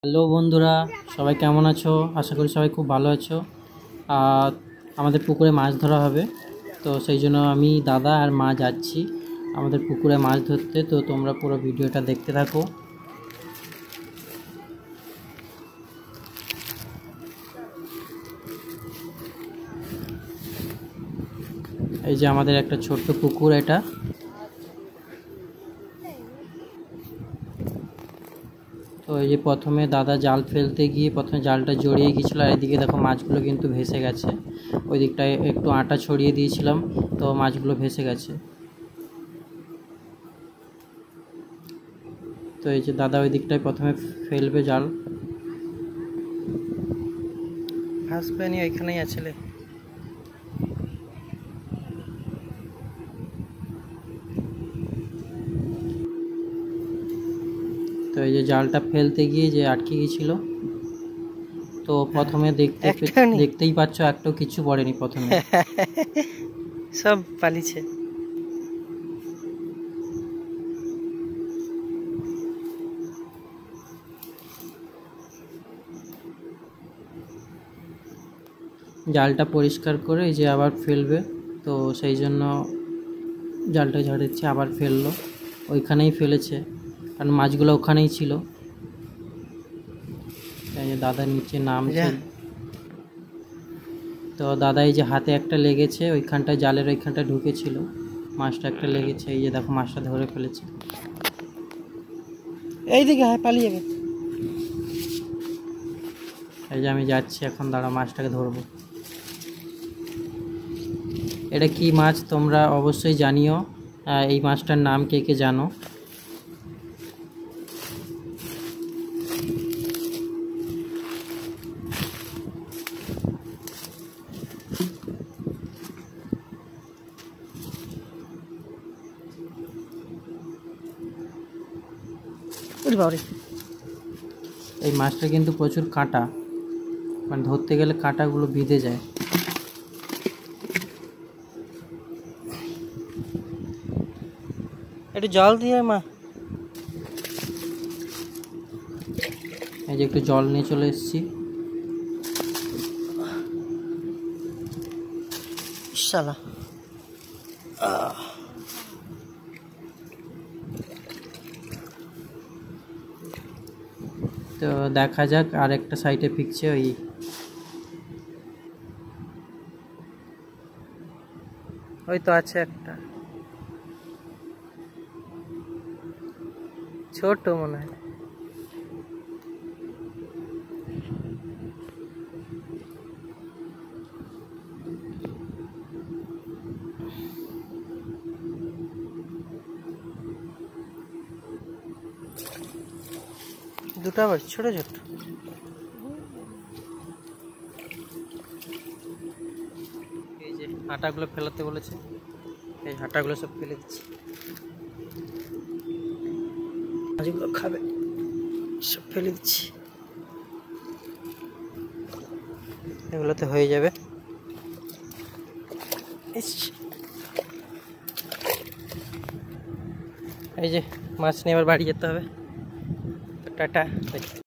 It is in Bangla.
হ্যালো বন্ধুরা, সবাই কেমন আছো? আশা করি সবাই খুব ভালো আছো। আমাদের পুকুরে মাছ ধরা হবে, তো সেই জন্য আমি দাদা আর মা যাচ্ছি আমাদের পুকুরে মাছ ধরতে। তো তোমরা পুরো ভিডিওটা দেখতে থাকো। এই যে আমাদের একটা ছোট্ট পুকুর এটা। তো এই যে প্রথমে দাদা জাল ফেলতে গিয়ে প্রথমে জালটা জড়িয়ে গিয়েছিলো, আর এদিকে দেখো মাছগুলো কিন্তু ভেসে গেছে। ওই দিকটায় একটু আটা ছড়িয়ে দিয়েছিলাম, তো মাছগুলো ভেসে গেছে। তো এই যে দাদা ওই দিকটায় প্রথমে ফেলবে জাল। হাসবেনি ওইখানেই আছিলে। তো এই যে জালটা ফেলতে গিয়ে যে আটকে গিয়েছিল, তো প্রথমে দেখতেই পাচ্ছ একটাও কিছু পড়েনি প্রথমে। সব পালিছে। জালটা পরিষ্কার করে এই যে আবার ফেলবে, তো সেই জন্য জালটা ঝাড়িচ্ছে, আবার ফেললো। ওইখানেই ফেলেছে কারণ মাছগুলো ওখানেই ছিল। এই যে দাদা নিচে নামছে। তো দাদা এই যে হাতে একটা লেগেছে, ওইখানটায় জালের ওইখানটায় ঢুকেছিল মাছটা, একটা লেগেছে। এই যে দেখো মাছটা ধরে ফেলেছে। এইদিকে পালিয়ে যাবে। এই যে আমি যাচ্ছি এখন, দাঁড়া মাছটাকে ধরবো। এটা কি মাছ তোমরা অবশ্যই জানিও, এই মাছটার নাম কে কে জানো। এই মাছটা কিন্তু প্রচুর কাঁটা, মানে ধরতে গেলে কাঁটাগুলো বিঁধে যায়। একটু জল দিয়ে মা। এই যে একটু জল নিয়ে চলে এসেছি। শালা তো দেখা যাক, আর একটা সাইডে ফিকছে। ওই তো আছে একটা ছোট মনে হয়। দুটো আবার ছোট ছোট। এই যে আটাগুলো ফেলাতে বলেছে, এই আটাগুলো সব ফেলে দিচ্ছি। মাছগুলো খাবে, সব ফেলে দিচ্ছি। এগুলোতে হয়ে যাবে। এই যে মাছ নিয়ে আবার বাড়ি যেতে হবে। টাটা।